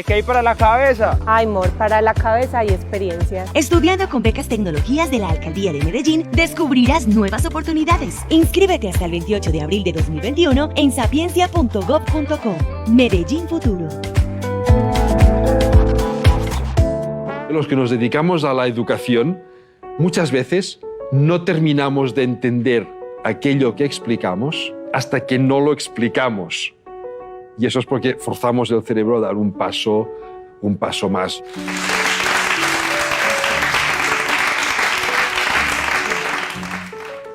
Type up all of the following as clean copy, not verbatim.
¿De qué hay para la cabeza? Ay, amor, para la cabeza y experiencia. Estudiando con becas tecnologías de la Alcaldía de Medellín, descubrirás nuevas oportunidades. Inscríbete hasta el 28 de abril de 2021 en sapiencia.gov.co. Medellín Futuro. Los que nos dedicamos a la educación, muchas veces no terminamos de entender aquello que explicamos hasta que no lo explicamos. Y eso es porque forzamos el cerebro a dar un paso más.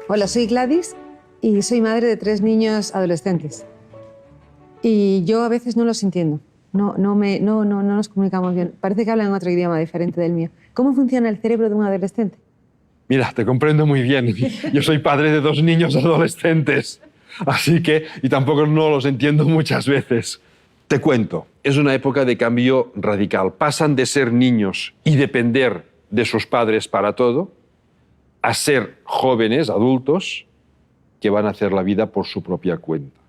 Hola, soy Gladys y soy madre de 3 niños adolescentes. Y yo a veces no los entiendo. No nos comunicamos bien. Parece que hablan otro idioma diferente del mío. ¿Cómo funciona el cerebro de un adolescente? Mira, te comprendo muy bien. Yo soy padre de 2 niños adolescentes. Así que, y tampoco no los entiendo muchas veces. Te cuento, es una época de cambio radical. Pasan de ser niños y depender de sus padres para todo, a ser jóvenes, adultos, que van a hacer la vida por su propia cuenta.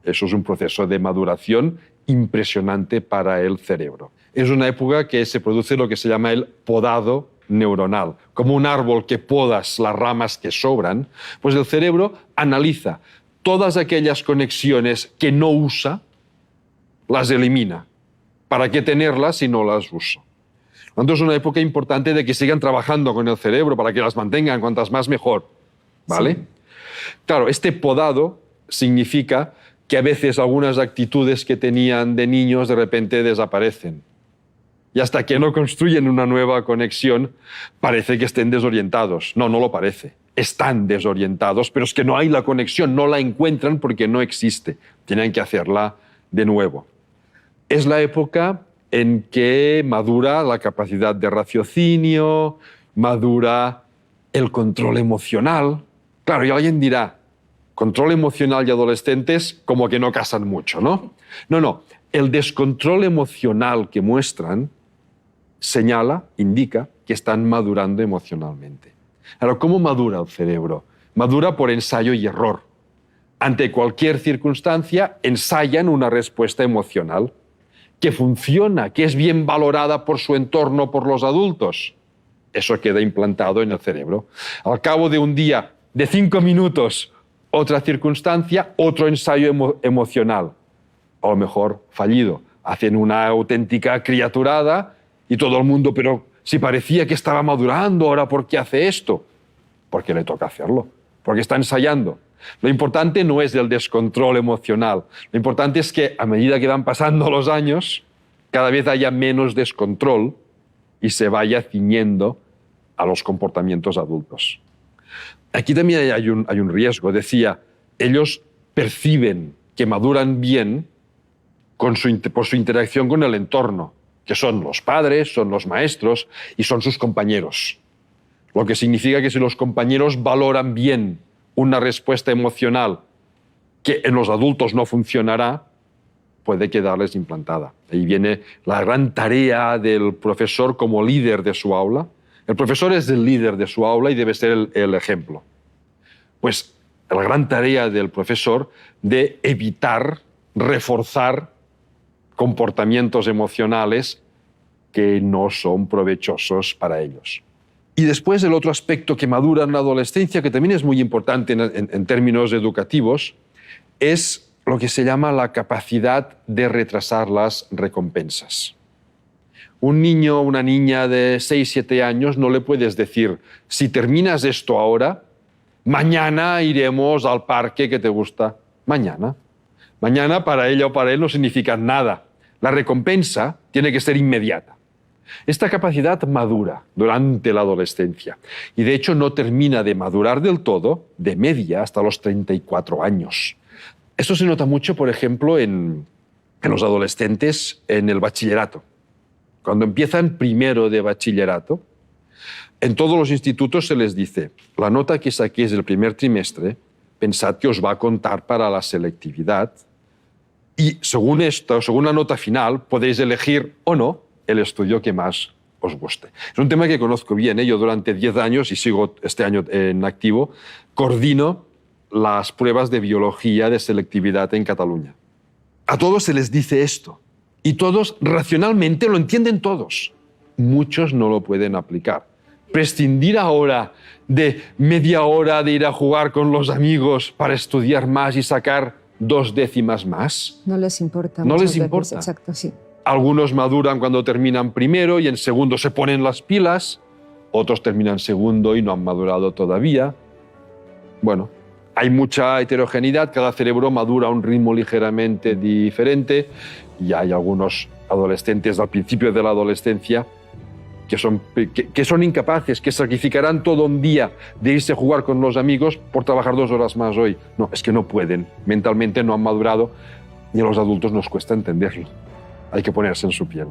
Eso es un proceso de maduración impresionante para el cerebro. Es una época que se produce lo que se llama el podado neuronal. Como un árbol que podas las ramas que sobran, pues el cerebro analiza todas aquellas conexiones que no usa, las elimina. ¿Para qué tenerlas si no las usa? Entonces es una época importante de que sigan trabajando con el cerebro para que las mantengan, cuantas más mejor. ¿Vale? Sí. Claro, este podado significa que a veces algunas actitudes que tenían de niños de repente desaparecen. Y hasta que no construyen una nueva conexión, parece que estén desorientados. No, no lo parece. Están desorientados, pero es que no hay la conexión, no la encuentran porque no existe. Tienen que hacerla de nuevo. Es la época en que madura la capacidad de raciocinio, madura el control emocional. Claro, y alguien dirá, control emocional y adolescentes como que no casan mucho, ¿no? No. El descontrol emocional que muestran señala, indica que están madurando emocionalmente. Ahora, ¿cómo madura el cerebro? Madura por ensayo y error. Ante cualquier circunstancia, ensayan una respuesta emocional que funciona, que es bien valorada por su entorno, por los adultos. Eso queda implantado en el cerebro. Al cabo de un día, de 5 minutos, otra circunstancia, otro ensayo emocional. A lo mejor fallido. Hacen una auténtica criaturada y todo el mundo, pero si parecía que estaba madurando, ¿ahora por qué hace esto? Porque le toca hacerlo, porque está ensayando. Lo importante no es el descontrol emocional. Lo importante es que a medida que van pasando los años, cada vez haya menos descontrol y se vaya ciñendo a los comportamientos adultos. Aquí también hay un riesgo. Decía, ellos perciben que maduran bien por su interacción con el entorno, que son los padres, son los maestros y son sus compañeros. Lo que significa que si los compañeros valoran bien una respuesta emocional que en los adultos no funcionará, puede quedarles implantada. Ahí viene la gran tarea del profesor como líder de su aula. El profesor es el líder de su aula y debe ser el ejemplo. Pues la gran tarea del profesor de evitar, reforzar comportamientos emocionales que no son provechosos para ellos. Y después el otro aspecto que madura en la adolescencia, que también es muy importante en términos educativos, es lo que se llama la capacidad de retrasar las recompensas. Un niño o una niña de 6, 7 años no le puedes decir, si terminas esto ahora, mañana iremos al parque que te gusta. Mañana. Mañana para ella o para él no significa nada. La recompensa tiene que ser inmediata. Esta capacidad madura durante la adolescencia y de hecho no termina de madurar del todo, de media, hasta los 34 años. Esto se nota mucho, por ejemplo, en los adolescentes en el bachillerato. Cuando empiezan primero de bachillerato, en todos los institutos se les dice, la nota que saquéis del primer trimestre, pensad que os va a contar para la selectividad y según esto, según la nota final, podéis elegir o no el estudio que más os guste. Es un tema que conozco bien. Yo durante 10 años, y sigo este año en activo, coordino las pruebas de biología de selectividad en Cataluña. A todos se les dice esto. Y todos, racionalmente, lo entienden todos. Muchos no lo pueden aplicar. Prescindir ahora de media hora de ir a jugar con los amigos para estudiar más y sacar 2 décimas más. No les importa. No muchas les veces. importa. Exacto, sí. Algunos maduran cuando terminan primero y en segundo se ponen las pilas. Otros terminan segundo y no han madurado todavía. Bueno, hay mucha heterogeneidad. Cada cerebro madura a un ritmo ligeramente diferente. Y hay algunos adolescentes al principio de la adolescencia que son incapaces, que sacrificarán todo un día de irse a jugar con los amigos por trabajar 2 horas más hoy. No, es que no pueden. Mentalmente no han madurado y a los adultos nos cuesta entenderlo. Hay que ponerse en su piel.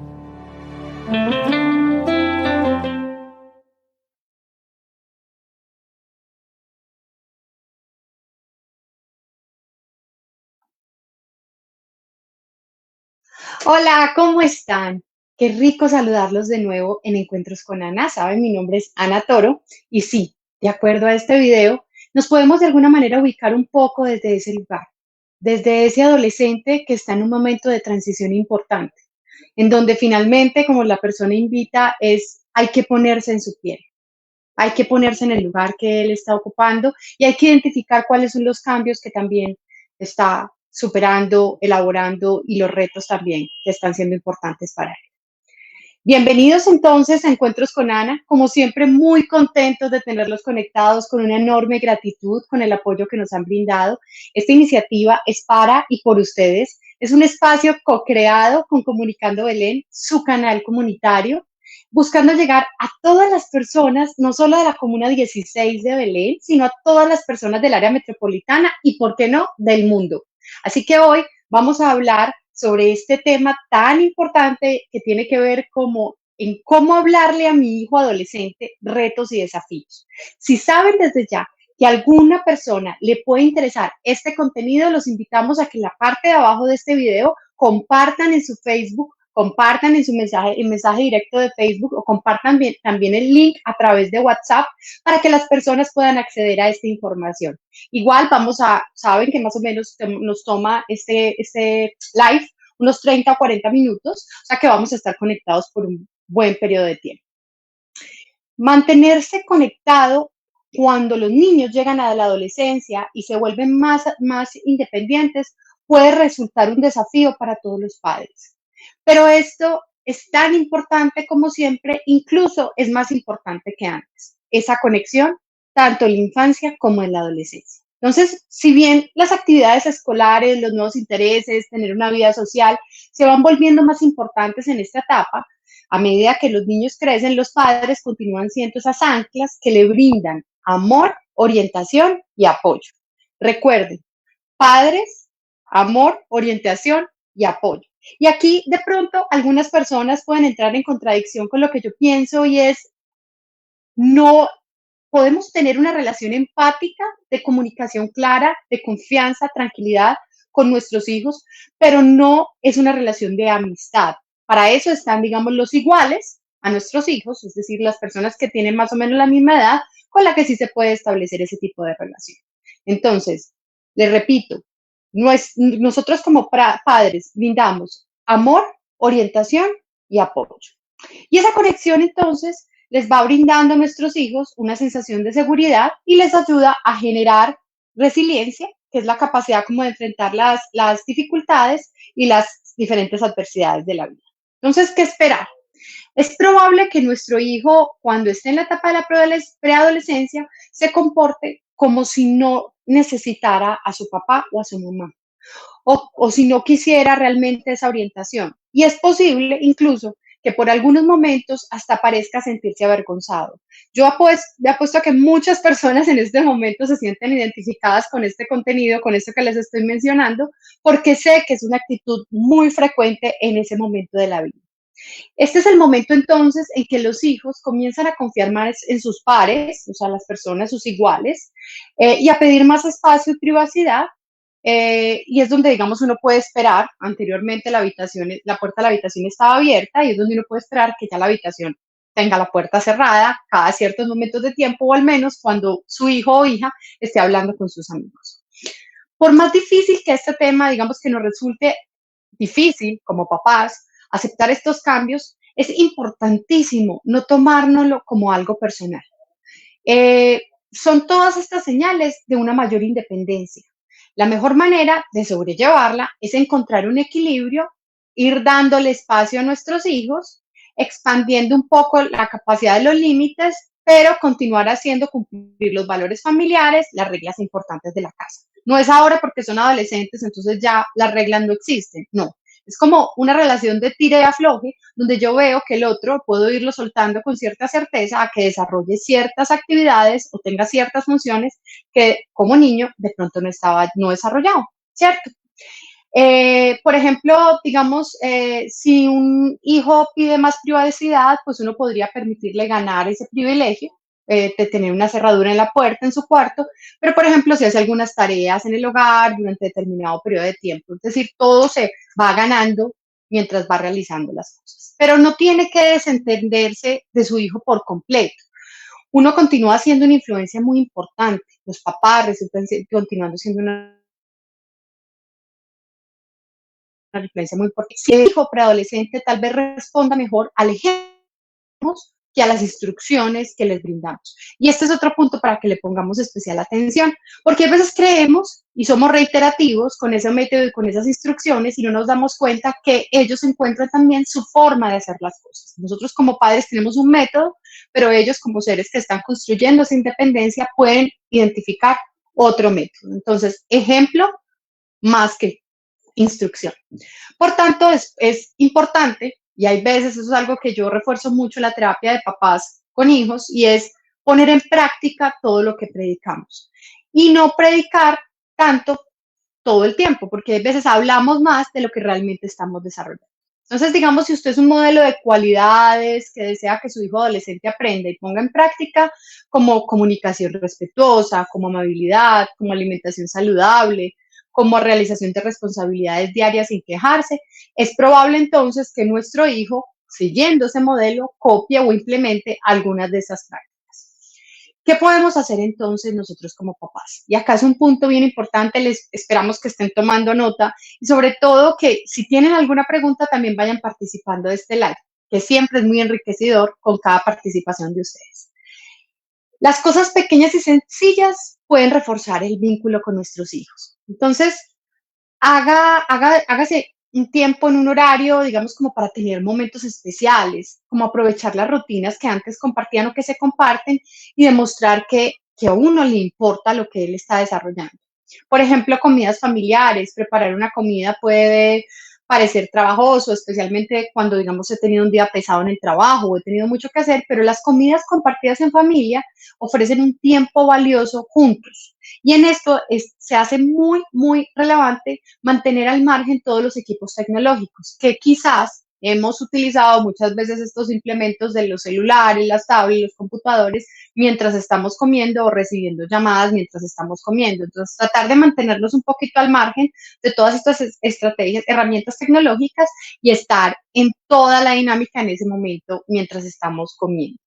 Hola, ¿cómo están? Qué rico saludarlos de nuevo en Encuentros con Ana. Saben, mi nombre es Ana Toro y sí, de acuerdo a este video, nos podemos de alguna manera ubicar un poco desde ese lugar, desde ese adolescente que está en un momento de transición importante, en donde finalmente, como la persona invita, hay que ponerse en su piel, hay que ponerse en el lugar que él está ocupando y hay que identificar cuáles son los cambios que también está superando, elaborando y los retos también que están siendo importantes para él. Bienvenidos entonces a Encuentros con Ana, como siempre muy contentos de tenerlos conectados con una enorme gratitud con el apoyo que nos han brindado. Esta iniciativa es para y por ustedes, es un espacio co-creado con Comunicando Belén, su canal comunitario, buscando llegar a todas las personas, no solo de la Comuna 16 de Belén, sino a todas las personas del área metropolitana y, ¿por qué no?, del mundo. Así que hoy vamos a hablar sobre este tema tan importante que tiene que ver en cómo hablarle a mi hijo adolescente retos y desafíos. Si saben desde ya que a alguna persona le puede interesar este contenido, los invitamos a que en la parte de abajo de este video compartan en su Facebook, compartan en su mensaje directo de Facebook o compartan también el link a través de WhatsApp para que las personas puedan acceder a esta información. Igual saben que más o menos nos toma este live unos 30 o 40 minutos, o sea que vamos a estar conectados por un buen periodo de tiempo. Mantenerse conectado cuando los niños llegan a la adolescencia y se vuelven más independientes puede resultar un desafío para todos los padres. Pero esto es tan importante como siempre, incluso es más importante que antes, esa conexión tanto en la infancia como en la adolescencia. Entonces, si bien las actividades escolares, los nuevos intereses, tener una vida social, se van volviendo más importantes en esta etapa, a medida que los niños crecen, los padres continúan siendo esas anclas que le brindan amor, orientación y apoyo. Recuerden, padres, amor, orientación y apoyo. Y aquí, de pronto, algunas personas pueden entrar en contradicción con lo que yo pienso y es, no podemos tener una relación empática, de comunicación clara, de confianza, tranquilidad con nuestros hijos, pero no es una relación de amistad. Para eso están, digamos, los iguales a nuestros hijos, es decir, las personas que tienen más o menos la misma edad, con la que sí se puede establecer ese tipo de relación. Entonces, les repito, nosotros como padres brindamos amor, orientación y apoyo. Y esa conexión entonces les va brindando a nuestros hijos una sensación de seguridad y les ayuda a generar resiliencia, que es la capacidad como de enfrentar las dificultades y las diferentes adversidades de la vida. Entonces, ¿qué esperar? Es probable que nuestro hijo, cuando esté en la etapa de la preadolescencia, se comporte como si no necesitara a su papá o a su mamá, o si no quisiera realmente esa orientación. Y es posible incluso que por algunos momentos hasta parezca sentirse avergonzado. Yo apuesto a que muchas personas en este momento se sienten identificadas con este contenido, con esto que les estoy mencionando, porque sé que es una actitud muy frecuente en ese momento de la vida. Este es el momento entonces en que los hijos comienzan a confiar más en sus pares, o sea, las personas, sus iguales, y a pedir más espacio y privacidad, y es donde, digamos, uno puede esperar. Anteriormente la puerta de la habitación estaba abierta y es donde uno puede esperar que ya la habitación tenga la puerta cerrada cada ciertos momentos de tiempo, o al menos cuando su hijo o hija esté hablando con sus amigos. Por más difícil que este tema, digamos, que nos resulte difícil como papás aceptar estos cambios, es importantísimo no tomárnoslo como algo personal. Son todas estas señales de una mayor independencia. La mejor manera de sobrellevarla es encontrar un equilibrio, ir dándole espacio a nuestros hijos, expandiendo un poco la capacidad de los límites, pero continuar haciendo cumplir los valores familiares, las reglas importantes de la casa. No es ahora porque son adolescentes, entonces ya las reglas no existen, no. Es como una relación de tire y afloje, donde yo veo que el otro puedo irlo soltando con cierta certeza a que desarrolle ciertas actividades o tenga ciertas funciones que como niño de pronto no desarrollado, ¿cierto? Por ejemplo, digamos, si un hijo pide más privacidad, pues uno podría permitirle ganar ese privilegio de tener una cerradura en la puerta en su cuarto, pero por ejemplo, si hace algunas tareas en el hogar durante determinado periodo de tiempo, es decir, todo se va ganando mientras va realizando las cosas, pero no tiene que desentenderse de su hijo por completo. Uno continúa siendo una influencia muy importante, los papás resultan continuando siendo una influencia muy importante. Si el hijo preadolescente tal vez responda mejor al ejemplo que a las instrucciones que les brindamos. Y este es otro punto para que le pongamos especial atención, porque a veces creemos y somos reiterativos con ese método y con esas instrucciones y no nos damos cuenta que ellos encuentran también su forma de hacer las cosas. Nosotros como padres tenemos un método, pero ellos como seres que están construyendo esa independencia pueden identificar otro método. Entonces, ejemplo más que instrucción. Por tanto, es importante, y hay veces, eso es algo que yo refuerzo mucho en la terapia de papás con hijos, y es poner en práctica todo lo que predicamos. Y no predicar tanto todo el tiempo, porque a veces hablamos más de lo que realmente estamos desarrollando. Entonces, digamos, si usted es un modelo de cualidades que desea que su hijo adolescente aprenda y ponga en práctica, como comunicación respetuosa, como amabilidad, como alimentación saludable, como realización de responsabilidades diarias sin quejarse, es probable entonces que nuestro hijo, siguiendo ese modelo, copie o implemente algunas de esas prácticas. ¿Qué podemos hacer entonces nosotros como papás? Y acá es un punto bien importante, les esperamos que estén tomando nota y sobre todo que si tienen alguna pregunta también vayan participando de este live, que siempre es muy enriquecedor con cada participación de ustedes. Las cosas pequeñas y sencillas pueden reforzar el vínculo con nuestros hijos. Entonces, hágase un tiempo en un horario, digamos, como para tener momentos especiales, como aprovechar las rutinas que antes compartían o que se comparten y demostrar que a uno le importa lo que él está desarrollando. Por ejemplo, comidas familiares, preparar una comida puede parecer trabajoso, especialmente cuando, digamos, he tenido un día pesado en el trabajo o he tenido mucho que hacer, pero las comidas compartidas en familia ofrecen un tiempo valioso juntos. Y en esto se hace muy, muy relevante mantener al margen todos los equipos tecnológicos, que quizás hemos utilizado muchas veces estos implementos de los celulares, las tablets, los computadores, mientras estamos comiendo o recibiendo llamadas mientras estamos comiendo. Entonces, tratar de mantenernos un poquito al margen de todas estas estrategias, herramientas tecnológicas y estar en toda la dinámica en ese momento mientras estamos comiendo.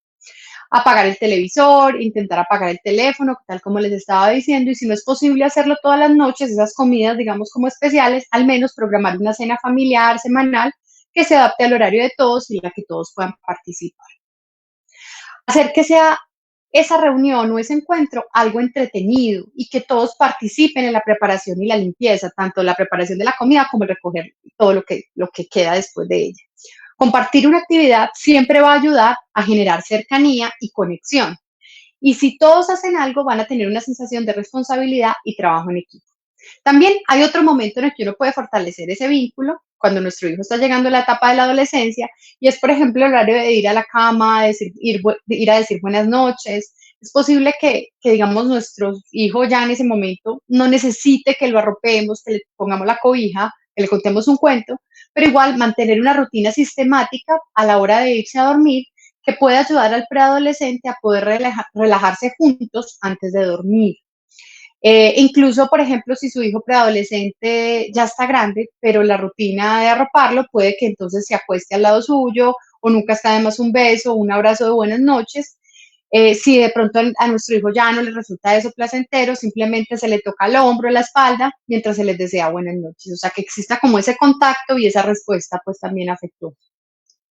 Apagar el televisor, intentar apagar el teléfono, tal como les estaba diciendo, y si no es posible hacerlo todas las noches, esas comidas, digamos, como especiales, al menos programar una cena familiar semanal que se adapte al horario de todos y en la que todos puedan participar. Hacer que sea esa reunión o ese encuentro algo entretenido y que todos participen en la preparación y la limpieza, tanto la preparación de la comida como el recoger todo lo que queda después de ella. Compartir una actividad siempre va a ayudar a generar cercanía y conexión. Y si todos hacen algo, van a tener una sensación de responsabilidad y trabajo en equipo. También hay otro momento en el que uno puede fortalecer ese vínculo cuando nuestro hijo está llegando a la etapa de la adolescencia y es, por ejemplo, el horario de ir a la cama, de ir a decir buenas noches. Es posible digamos, nuestro hijo ya en ese momento no necesite que lo arropemos, que le pongamos la cobija, que le contemos un cuento, pero igual mantener una rutina sistemática a la hora de irse a dormir que puede ayudar al preadolescente a poder relajarse juntos antes de dormir. Incluso, por ejemplo, si su hijo preadolescente ya está grande, pero la rutina de arroparlo puede que entonces se acueste al lado suyo o nunca está de más un beso o un abrazo de buenas noches. Si de pronto a nuestro hijo ya no le resulta eso placentero, simplemente se le toca el hombro, la espalda, mientras se les desea buenas noches. O sea, que exista como ese contacto y esa respuesta pues también afectuosa.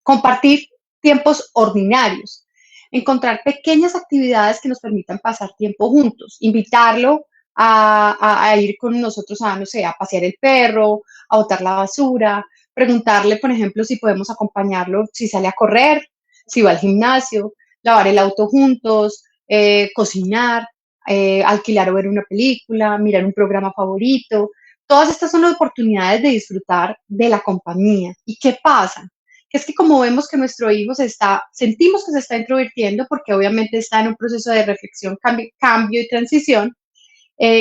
Compartir tiempos ordinarios, encontrar pequeñas actividades que nos permitan pasar tiempo juntos, invitarlo a ir con nosotros a, no sé, a pasear el perro, a botar la basura, preguntarle, por ejemplo, si podemos acompañarlo, si sale a correr, si va al gimnasio, lavar el auto juntos, cocinar, alquilar o ver una película, mirar un programa favorito. Todas estas son las oportunidades de disfrutar de la compañía. ¿Y qué pasa? Que es que como vemos que nuestro hijo sentimos que se está introvirtiendo porque obviamente está en un proceso de reflexión, cambio y transición,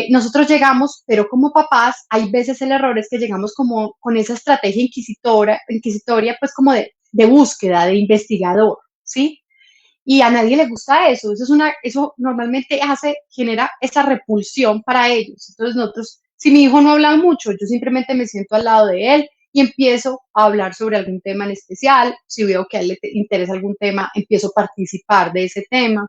nosotros llegamos, pero como papás, hay veces el error es que llegamos como con esa estrategia inquisitoria pues como de búsqueda, de investigador, ¿sí? Y a nadie le gusta eso, eso normalmente genera esa repulsión para ellos. Entonces nosotros, si mi hijo no habla mucho, yo simplemente me siento al lado de él y empiezo a hablar sobre algún tema en especial. Si veo que a él le interesa algún tema, empiezo a participar de ese tema.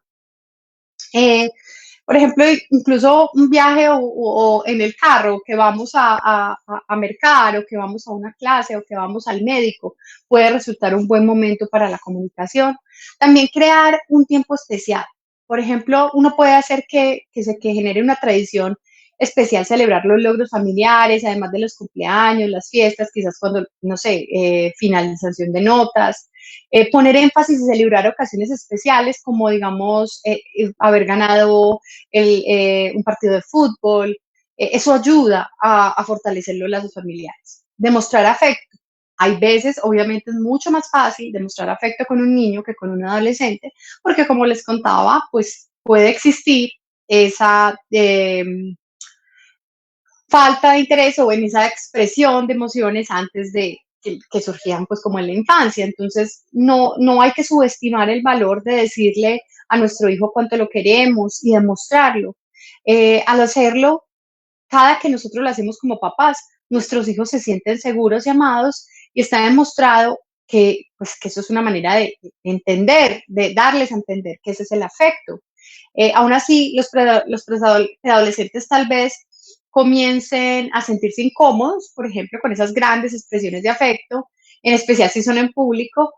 Por ejemplo, incluso un viaje o en el carro que vamos a mercar o que vamos a una clase o que vamos al médico puede resultar un buen momento para la comunicación. También crear un tiempo especial. Por ejemplo, uno puede hacer que genere una tradición especial, celebrar los logros familiares, además de los cumpleaños, las fiestas, quizás cuando, no sé, finalización de notas, poner énfasis y celebrar ocasiones especiales como, digamos, haber ganado un partido de fútbol. Eso ayuda a fortalecer los lazos familiares. Demostrar afecto. Hay veces, obviamente, es mucho más fácil demostrar afecto con un niño que con un adolescente, porque como les contaba, pues puede existir esa falta de interés o en esa expresión de emociones antes de que surgían pues como en la infancia. Entonces, no hay que subestimar el valor de decirle a nuestro hijo cuánto lo queremos y demostrarlo. Al hacerlo, cada que nosotros lo hacemos como papás, nuestros hijos se sienten seguros y amados y está demostrado pues, que eso es una manera de entender, de darles a entender que ese es el afecto. Aún así, los preadolescentes tal vez comiencen a sentirse incómodos, por ejemplo, con esas grandes expresiones de afecto, en especial si son en público.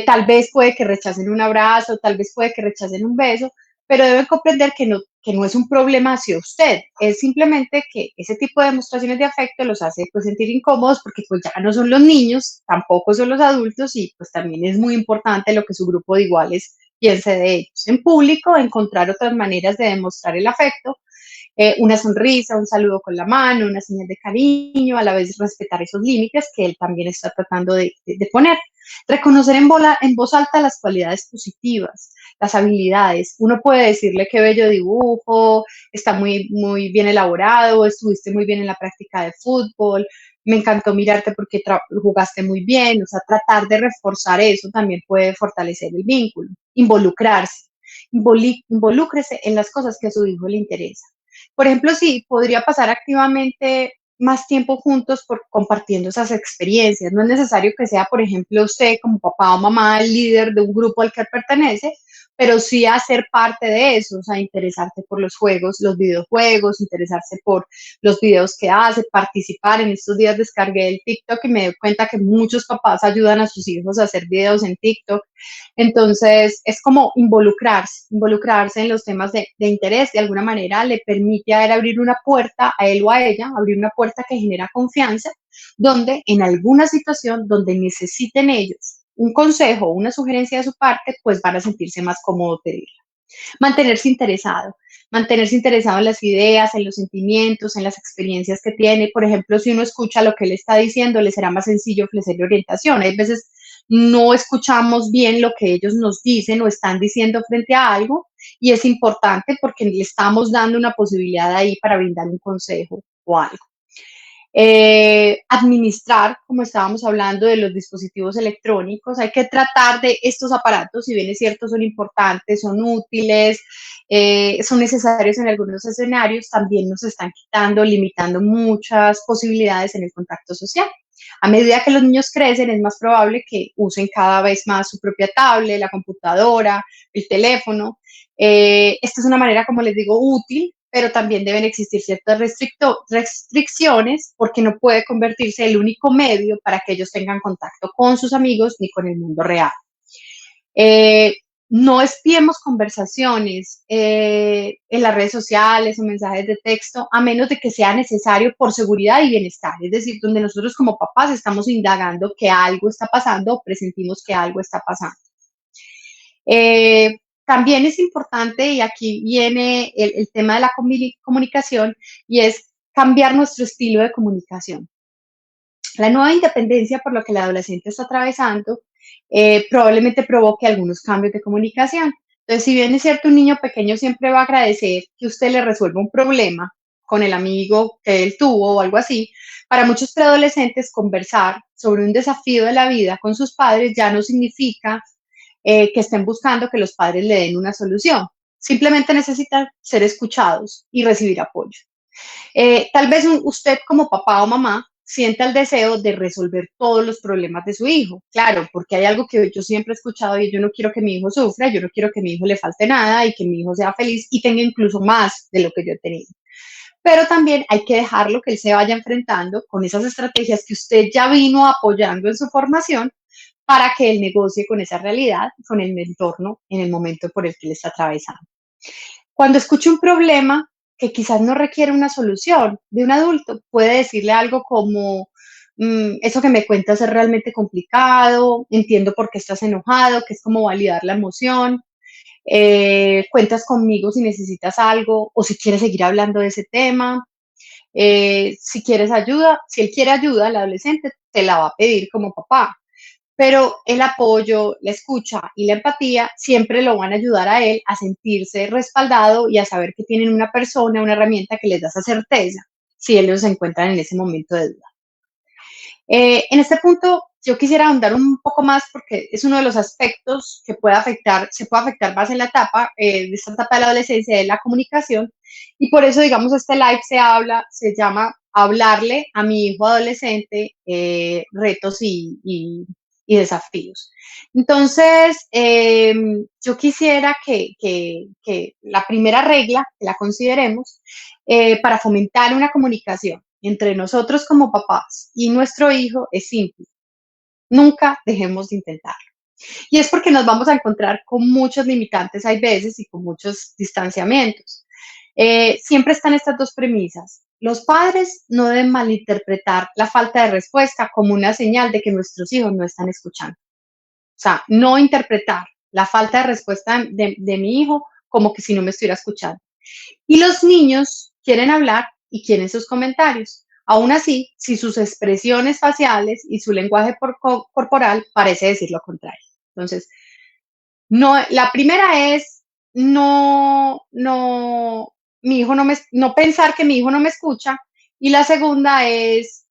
Tal vez puede que rechacen un abrazo, tal vez puede que rechacen un beso, pero deben comprender que no es un problema hacia usted, es simplemente que ese tipo de demostraciones de afecto los hace pues, sentir incómodos porque pues ya no son los niños, tampoco son los adultos y pues también es muy importante lo que su grupo de iguales piense de ellos. En público, encontrar otras maneras de demostrar el afecto, una sonrisa, un saludo con la mano, una señal de cariño, a la vez respetar esos límites que él también está tratando de poner. Reconocer en voz alta las cualidades positivas, las habilidades. Uno puede decirle qué bello dibujo, está muy bien elaborado, estuviste muy bien en la práctica de fútbol, me encantó mirarte porque jugaste muy bien. O sea, tratar de reforzar eso también puede fortalecer el vínculo. Involucrarse. Involúcrese en las cosas que a su hijo le interesa. Por ejemplo, sí, podría pasar activamente más tiempo juntos compartiendo esas experiencias. No es necesario que sea, por ejemplo, usted como papá o mamá el líder de un grupo al que pertenece, pero sí hacer parte de eso, o sea, interesarse por los juegos, los videojuegos, interesarse por los videos que hace, participar. En estos días descargué el TikTok y me doy cuenta que muchos papás ayudan a sus hijos a hacer videos en TikTok. Entonces, es como involucrarse en los temas de interés, de alguna manera le permite a él abrir una puerta, a él o a ella, abrir una puerta que genera confianza, donde en alguna situación donde necesiten ellos un consejo o una sugerencia de su parte, pues van a sentirse más cómodos de pedirla. Mantenerse interesado en las ideas, en los sentimientos, en las experiencias que tiene. Por ejemplo, si uno escucha lo que él está diciendo, le será más sencillo ofrecerle orientación. Hay veces no escuchamos bien lo que ellos nos dicen o están diciendo frente a algo y es importante porque le estamos dando una posibilidad ahí para brindar un consejo o algo. Administrar, como estábamos hablando de los dispositivos electrónicos, hay que tratar de estos aparatos, si bien es cierto, son importantes, son útiles, son necesarios en algunos escenarios, también nos están quitando, limitando muchas posibilidades en el contacto social. A medida que los niños crecen, es más probable que usen cada vez más su propia tablet, la computadora, el teléfono. Esta es una manera, como les digo, útil, pero también deben existir ciertas restricciones porque no puede convertirse en el único medio para que ellos tengan contacto con sus amigos ni con el mundo real. No espiemos conversaciones en las redes sociales o mensajes de texto a menos de que sea necesario por seguridad y bienestar, es decir, donde nosotros como papás estamos indagando que algo está pasando o presentimos que algo está pasando. También es importante, y aquí viene el tema de la comunicación, y es cambiar nuestro estilo de comunicación. La nueva independencia por lo que el adolescente está atravesando probablemente provoque algunos cambios de comunicación. Entonces, si bien es cierto, un niño pequeño siempre va a agradecer que usted le resuelva un problema con el amigo que él tuvo o algo así, para muchos preadolescentes conversar sobre un desafío de la vida con sus padres ya no significa que estén buscando que los padres le den una solución. Simplemente necesitan ser escuchados y recibir apoyo. Tal vez usted como papá o mamá sienta el deseo de resolver todos los problemas de su hijo. Claro, porque hay algo que yo siempre he escuchado y yo no quiero que mi hijo sufra, yo no quiero que mi hijo le falte nada y que mi hijo sea feliz y tenga incluso más de lo que yo he tenido. Pero también hay que dejarlo que él se vaya enfrentando con esas estrategias que usted ya vino apoyando en su formación para que él negocie con esa realidad, con el entorno en el momento por el que él está atravesando. Cuando escuche un problema que quizás no requiere una solución de un adulto, puede decirle algo como, eso que me cuentas es realmente complicado, entiendo por qué estás enojado, que es como validar la emoción, cuentas conmigo si necesitas algo o si quieres seguir hablando de ese tema, si quieres ayuda, si él quiere ayuda, el adolescente te la va a pedir como papá, pero el apoyo, la escucha y la empatía siempre lo van a ayudar a él a sentirse respaldado y a saber que tienen una persona, una herramienta que les da esa certeza si ellos se encuentran en ese momento de duda. En este punto, yo quisiera ahondar un poco más porque es uno de los aspectos que se puede afectar más en la etapa, de esta etapa de la adolescencia, de la comunicación, y por eso, digamos, este live se llama Hablarle a mi hijo adolescente, retos y desafíos. Entonces, yo quisiera que la primera regla, que la consideremos, para fomentar una comunicación entre nosotros como papás y nuestro hijo es simple. Nunca dejemos de intentarlo. Y es porque nos vamos a encontrar con muchos limitantes hay veces y con muchos distanciamientos. Siempre están estas dos premisas. Los padres no deben malinterpretar la falta de respuesta como una señal de que nuestros hijos no están escuchando. O sea, no interpretar la falta de respuesta de mi hijo como que si no me estuviera escuchando. Y los niños quieren hablar y quieren sus comentarios. Aún así, si sus expresiones faciales y su lenguaje corporal parece decir lo contrario. Entonces, no, la primera es no pensar que mi hijo no me escucha, y la segunda es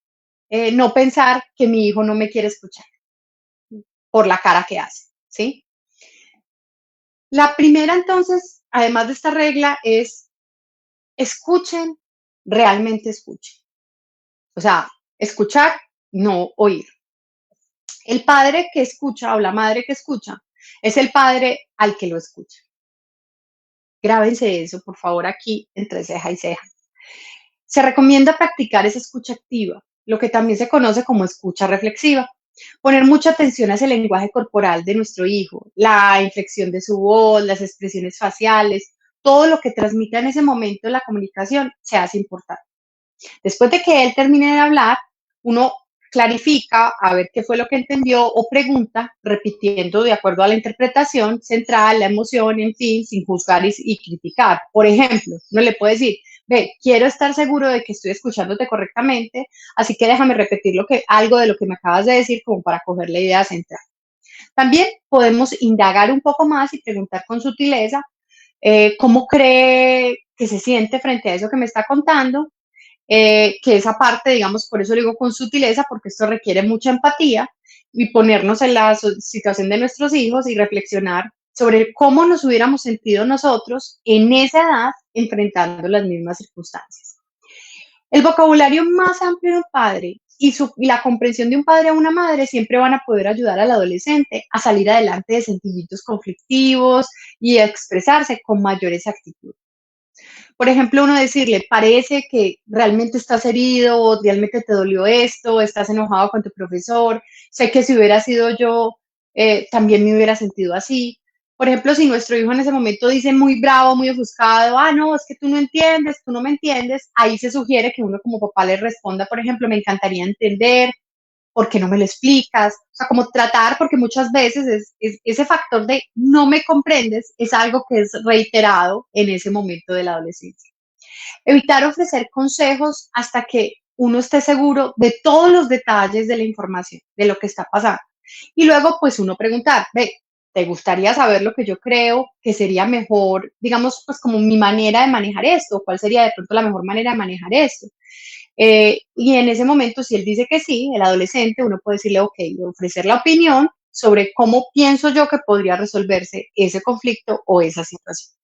no pensar que mi hijo no me quiere escuchar por la cara que hace, ¿sí? La primera, entonces, además de esta regla, es escuchen, realmente escuchen. O sea, escuchar, no oír. El padre que escucha o la madre que escucha es el padre al que lo escucha. Grábense eso, por favor, aquí entre ceja y ceja. Se recomienda practicar esa escucha activa, lo que también se conoce como escucha reflexiva. Poner mucha atención a ese lenguaje corporal de nuestro hijo, la inflexión de su voz, las expresiones faciales, todo lo que transmita en ese momento la comunicación se hace importante. Después de que él termine de hablar, uno clarifica a ver qué fue lo que entendió o pregunta, repitiendo de acuerdo a la interpretación central, la emoción, en fin, sin juzgar y criticar. Por ejemplo, uno le puede decir, ve, quiero estar seguro de que estoy escuchándote correctamente, así que déjame repetir algo de lo que me acabas de decir como para coger la idea central. También podemos indagar un poco más y preguntar con sutileza cómo cree que se siente frente a eso que me está contando, que esa parte, digamos, por eso digo con sutileza, porque esto requiere mucha empatía y ponernos en la situación de nuestros hijos y reflexionar sobre cómo nos hubiéramos sentido nosotros en esa edad enfrentando las mismas circunstancias. El vocabulario más amplio de un padre y la comprensión de un padre o una madre siempre van a poder ayudar al adolescente a salir adelante de sentimientos conflictivos y a expresarse con mayor exactitud. Por ejemplo, uno decirle, parece que realmente estás herido, o realmente te dolió esto, estás enojado con tu profesor, sé que si hubiera sido yo, también me hubiera sentido así. Por ejemplo, si nuestro hijo en ese momento dice muy bravo, muy ofuscado, no, es que tú no entiendes, tú no me entiendes, ahí se sugiere que uno como papá le responda, por ejemplo, me encantaría entender, ¿por qué no me lo explicas? O sea, como tratar, porque muchas veces ese factor de no me comprendes es algo que es reiterado en ese momento de la adolescencia. Evitar ofrecer consejos hasta que uno esté seguro de todos los detalles de la información, de lo que está pasando. Y luego, pues uno preguntar, ve, ¿te gustaría saber lo que yo creo que sería mejor, digamos, pues como mi manera de manejar esto? ¿Cuál sería de pronto la mejor manera de manejar esto? Y en ese momento, si él dice que sí, el adolescente, uno puede decirle, ok, ofrecer la opinión sobre cómo pienso yo que podría resolverse ese conflicto o esa situación.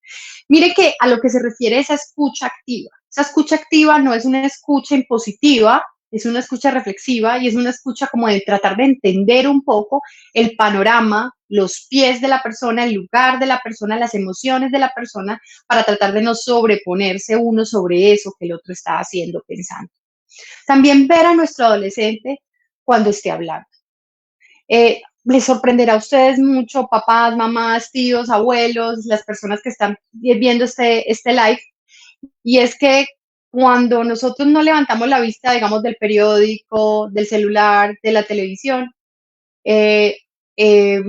Mire que a lo que se refiere esa escucha activa. Esa escucha activa no es una escucha impositiva, es una escucha reflexiva y es una escucha como de tratar de entender un poco el panorama, los pies de la persona, el lugar de la persona, las emociones de la persona, para tratar de no sobreponerse uno sobre eso que el otro está haciendo, pensando. También ver a nuestro adolescente cuando esté hablando. Les sorprenderá a ustedes mucho, papás, mamás, tíos, abuelos, las personas que están viendo este live, y es que cuando nosotros no levantamos la vista, digamos, del periódico, del celular, de la televisión, eh, eh,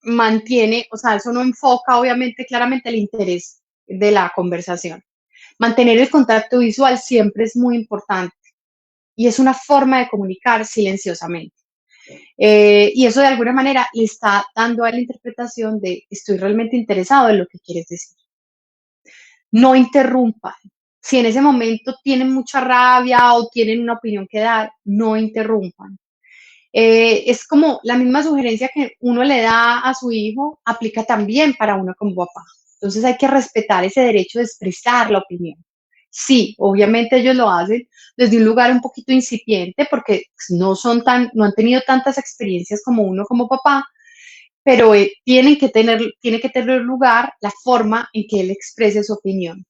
mantiene, o sea, eso no enfoca obviamente claramente el interés de la conversación. Mantener el contacto visual siempre es muy importante y es una forma de comunicar silenciosamente. Y eso de alguna manera le está dando a él la interpretación de estoy realmente interesado en lo que quieres decir. No interrumpan. Si en ese momento tienen mucha rabia o tienen una opinión que dar, no interrumpan. Es como la misma sugerencia que uno le da a su hijo, aplica también para uno como papá. Entonces hay que respetar ese derecho de expresar la opinión. Sí, obviamente ellos lo hacen desde un lugar un poquito incipiente porque pues, no han tenido tantas experiencias como uno como papá, pero tiene que tener lugar la forma en que él exprese su opinión.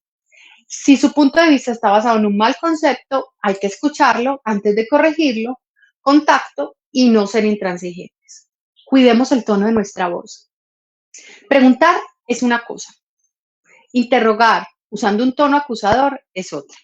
Si su punto de vista está basado en un mal concepto, hay que escucharlo antes de corregirlo, contacto y no ser intransigentes. Cuidemos el tono de nuestra voz. Preguntar es una cosa, interrogar usando un tono acusador es otra.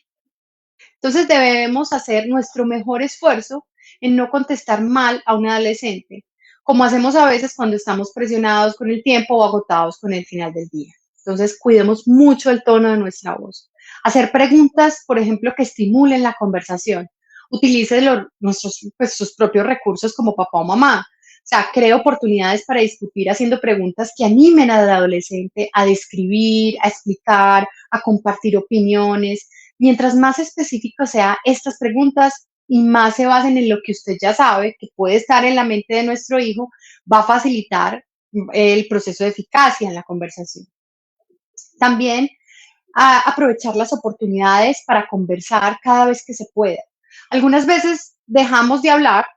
Entonces debemos hacer nuestro mejor esfuerzo en no contestar mal a un adolescente, como hacemos a veces cuando estamos presionados con el tiempo o agotados con el final del día. Entonces cuidemos mucho el tono de nuestra voz. Hacer preguntas, por ejemplo, que estimulen la conversación. Utilice sus propios recursos como papá o mamá. O sea, cree oportunidades para discutir haciendo preguntas que animen al adolescente a describir, a explicar, a compartir opiniones. Mientras más específicas sean estas preguntas y más se basen en lo que usted ya sabe, que puede estar en la mente de nuestro hijo, va a facilitar el proceso de eficacia en la conversación. También aprovechar las oportunidades para conversar cada vez que se pueda. Algunas veces dejamos de hablar,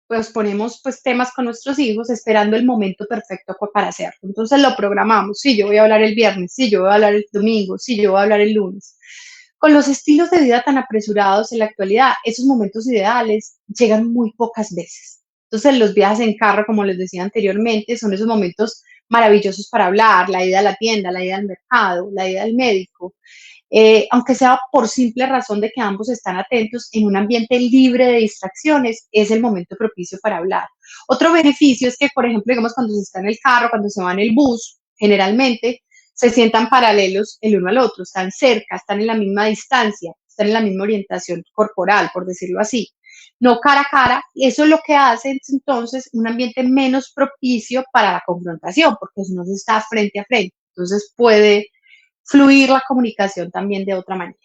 pues ponemos pues temas con nuestros hijos esperando el momento perfecto para hacerlo. Entonces lo programamos, sí, yo voy a hablar el viernes, sí, yo voy a hablar el domingo, sí, yo voy a hablar el lunes. Con los estilos de vida tan apresurados en la actualidad, esos momentos ideales llegan muy pocas veces. Entonces los viajes en carro, como les decía anteriormente, son esos momentos maravillosos para hablar, la ida a la tienda, la ida al mercado, la ida al médico, aunque sea por simple razón de que ambos están atentos en un ambiente libre de distracciones, es el momento propicio para hablar. Otro beneficio es que, por ejemplo, digamos, cuando se está en el carro, cuando se va en el bus, generalmente se sientan paralelos el uno al otro, están cerca, están en la misma distancia, están en la misma orientación corporal, por decirlo así, no cara a cara, y eso es lo que hace entonces un ambiente menos propicio para la confrontación, porque no se está frente a frente, entonces puede fluir la comunicación también de otra manera.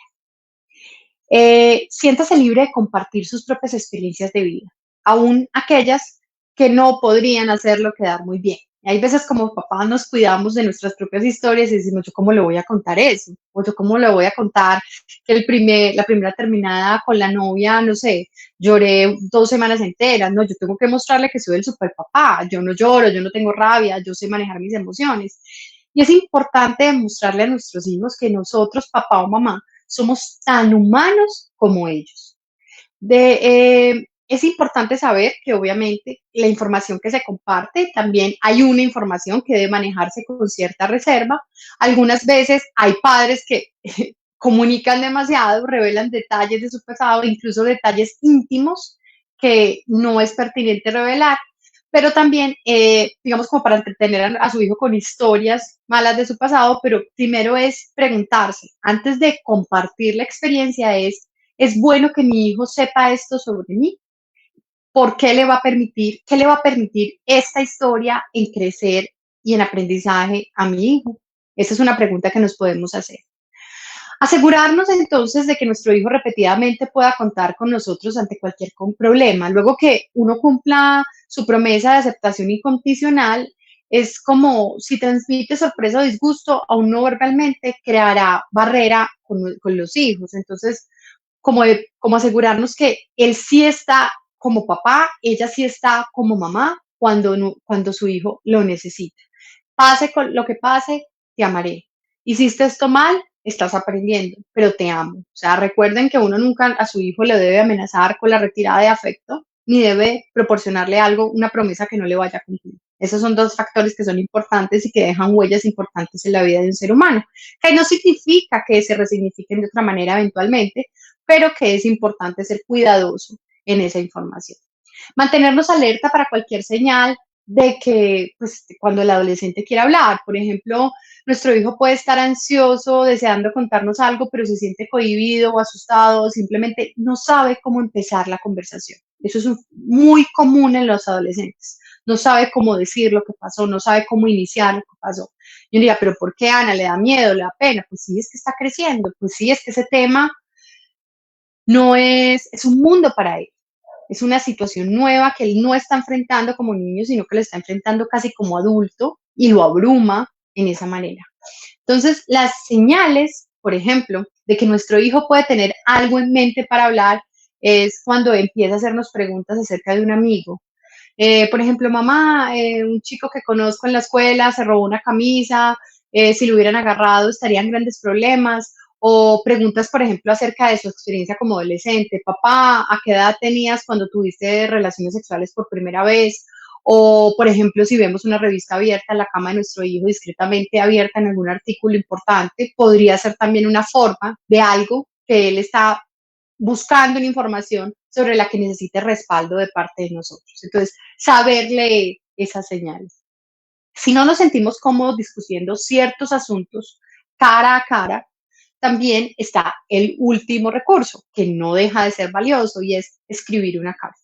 Siéntase libre de compartir sus propias experiencias de vida, aún aquellas que no podrían hacerlo quedar muy bien. Hay veces como papás nos cuidamos de nuestras propias historias y decimos, ¿yo cómo le voy a contar eso? O yo cómo le voy a contar que la primera terminada con la novia, no sé, lloré 2 semanas enteras. No, yo tengo que mostrarle que soy el super papá. Yo no lloro, yo no tengo rabia, yo sé manejar mis emociones. Y es importante demostrarle a nuestros hijos que nosotros, papá o mamá, somos tan humanos como ellos. Es importante saber que obviamente la información que se comparte, también hay una información que debe manejarse con cierta reserva. Algunas veces hay padres que comunican demasiado, revelan detalles de su pasado, incluso detalles íntimos que no es pertinente revelar, pero también, digamos, como para entretener a su hijo con historias malas de su pasado, pero primero es preguntarse, antes de compartir la experiencia, ¿es bueno que mi hijo sepa esto sobre mí? ¿Por qué le va a permitir, qué le va a permitir esta historia en crecer y en aprendizaje a mi hijo? Esa es una pregunta que nos podemos hacer. Asegurarnos entonces de que nuestro hijo repetidamente pueda contar con nosotros ante cualquier problema. Luego que uno cumpla su promesa de aceptación incondicional, es como si transmite sorpresa o disgusto, aún no verbalmente, creará barrera con los hijos. Entonces, como asegurarnos que él sí está como papá, ella sí está como mamá cuando, cuando su hijo lo necesita. Pase con lo que pase, te amaré. Hiciste esto mal, estás aprendiendo, pero te amo. O sea, recuerden que uno nunca a su hijo le debe amenazar con la retirada de afecto, ni debe proporcionarle algo, una promesa que no le vaya a cumplir. Esos son dos factores que son importantes y que dejan huellas importantes en la vida de un ser humano, que no significa que se resignifiquen de otra manera eventualmente, pero que es importante ser cuidadoso en esa información. Mantenernos alerta para cualquier señal de que pues, cuando el adolescente quiere hablar, por ejemplo, nuestro hijo puede estar ansioso, deseando contarnos algo, pero se siente cohibido o asustado, o simplemente no sabe cómo empezar la conversación. Eso es muy común en los adolescentes. No sabe cómo decir lo que pasó, no sabe cómo iniciar lo que pasó. Yo diría, pero ¿por qué, Ana? ¿Le da miedo? ¿Le da pena? Pues sí, es que está creciendo. Pues sí, es que ese tema no es un mundo para él. Es una situación nueva que él no está enfrentando como niño, sino que lo está enfrentando casi como adulto y lo abruma en esa manera. Entonces, las señales, por ejemplo, de que nuestro hijo puede tener algo en mente para hablar es cuando empieza a hacernos preguntas acerca de un amigo. Por ejemplo, mamá, un chico que conozco en la escuela se robó una camisa, si lo hubieran agarrado estarían grandes problemas. O preguntas, por ejemplo, acerca de su experiencia como adolescente. Papá, ¿a qué edad tenías cuando tuviste relaciones sexuales por primera vez? O, por ejemplo, si vemos una revista abierta en la cama de nuestro hijo, discretamente abierta en algún artículo importante, podría ser también una forma de algo que él está buscando una información sobre la que necesite respaldo de parte de nosotros. Entonces, saber leer esas señales. Si no nos sentimos cómodos discutiendo ciertos asuntos cara a cara, también está el último recurso, que no deja de ser valioso, y es escribir una carta.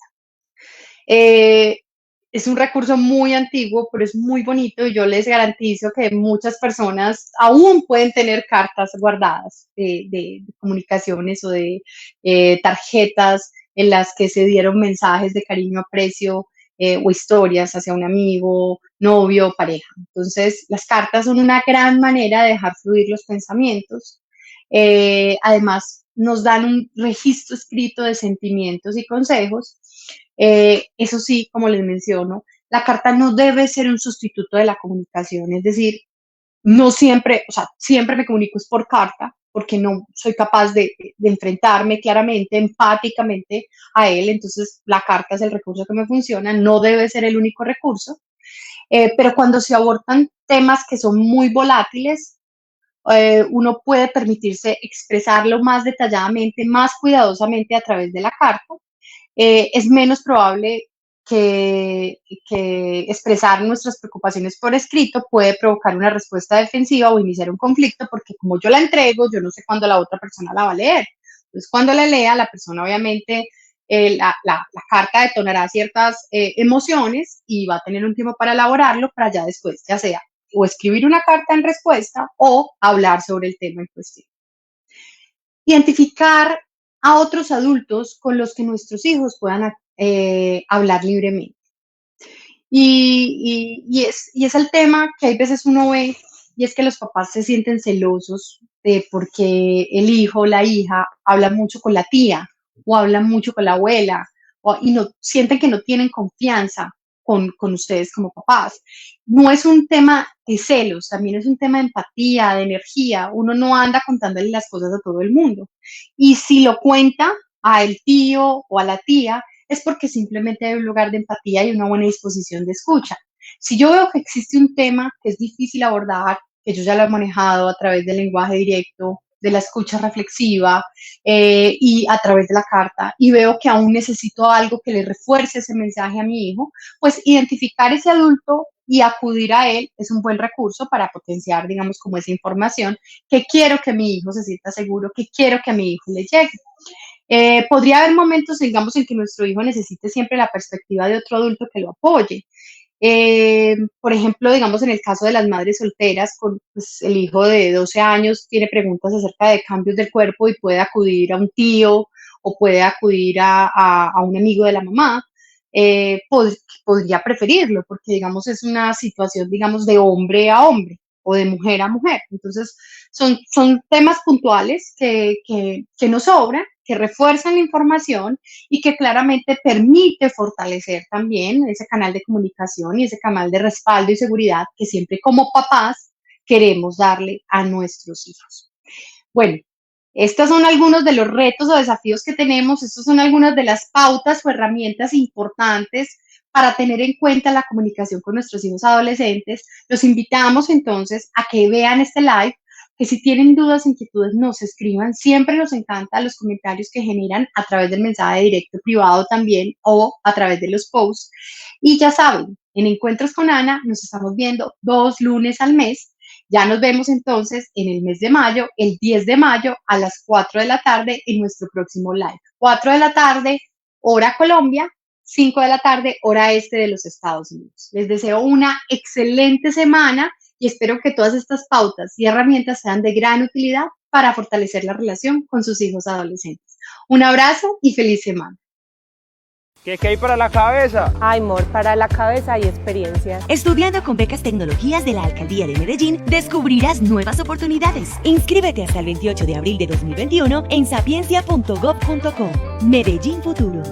Es un recurso muy antiguo, pero es muy bonito y yo les garantizo que muchas personas aún pueden tener cartas guardadas de comunicaciones o de tarjetas en las que se dieron mensajes de cariño, aprecio o historias hacia un amigo, novio, pareja. Entonces, las cartas son una gran manera de dejar fluir los pensamientos. Además, nos dan un registro escrito de sentimientos y consejos. Eso sí, como les menciono, la carta no debe ser un sustituto de la comunicación, es decir, no siempre, o sea, siempre me comunico es por carta, porque no soy capaz de enfrentarme claramente, empáticamente a él, entonces la carta es el recurso que me funciona, no debe ser el único recurso, pero cuando se abordan temas que son muy volátiles, uno puede permitirse expresarlo más detalladamente, más cuidadosamente a través de la carta. Es menos probable que expresar nuestras preocupaciones por escrito puede provocar una respuesta defensiva o iniciar un conflicto, porque como yo la entrego, yo no sé cuándo la otra persona la va a leer. Entonces, cuando la lea, la persona obviamente, la carta detonará ciertas emociones y va a tener un tiempo para elaborarlo, para ya después, ya sea o escribir una carta en respuesta o hablar sobre el tema en cuestión. Identificar a otros adultos con los que nuestros hijos puedan hablar libremente. Y es el tema que hay veces uno ve, y es que los papás se sienten celosos de porque el hijo o la hija habla mucho con la tía o habla mucho con la abuela y no sienten que no tienen confianza con ustedes como papás. No es un tema de celos, también es un tema de empatía, de energía. Uno no anda contándole las cosas a todo el mundo. Y si lo cuenta a el tío o a la tía, es porque simplemente hay un lugar de empatía y una buena disposición de escucha. Si yo veo que existe un tema que es difícil abordar, que yo ya lo he manejado a través del lenguaje directo, de la escucha reflexiva y a través de la carta, y veo que aún necesito algo que le refuerce ese mensaje a mi hijo, pues identificar ese adulto y acudir a él es un buen recurso para potenciar, digamos, como esa información que quiero que mi hijo se sienta seguro, que quiero que a mi hijo le llegue. Podría haber momentos, digamos, en que nuestro hijo necesite siempre la perspectiva de otro adulto que lo apoye. Por ejemplo, digamos, en el caso de las madres solteras, pues, el hijo de 12 años tiene preguntas acerca de cambios del cuerpo y puede acudir a un tío o puede acudir a un amigo de la mamá. Podría preferirlo porque, digamos, es una situación, digamos, de hombre a hombre o de mujer a mujer. Entonces, son temas puntuales que nos sobran, que refuerzan la información y que claramente permite fortalecer también ese canal de comunicación y ese canal de respaldo y seguridad que siempre como papás queremos darle a nuestros hijos. Bueno, estos son algunos de los retos o desafíos que tenemos, estas son algunas de las pautas o herramientas importantes para tener en cuenta la comunicación con nuestros hijos adolescentes. Los invitamos entonces a que vean este live, que si tienen dudas, inquietudes, nos escriban. Siempre nos encanta los comentarios que generan a través del mensaje directo privado también o a través de los posts. Y ya saben, en Encuentros con Ana nos estamos viendo 2 lunes al mes. Ya nos vemos entonces en el mes de mayo, el 10 de mayo a las 4 de la tarde en nuestro próximo live. 4 de la tarde, hora Colombia, 5 de la tarde, hora este de los Estados Unidos. Les deseo una excelente semana y espero que todas estas pautas y herramientas sean de gran utilidad para fortalecer la relación con sus hijos adolescentes. Un abrazo y feliz semana. ¿Qué hay para la cabeza? Ay, Mor, para la cabeza y experiencias. Estudiando con becas tecnologías de la Alcaldía de Medellín, descubrirás nuevas oportunidades. Inscríbete hasta el 28 de abril de 2021 en sapiencia.gov.co. Medellín Futuro.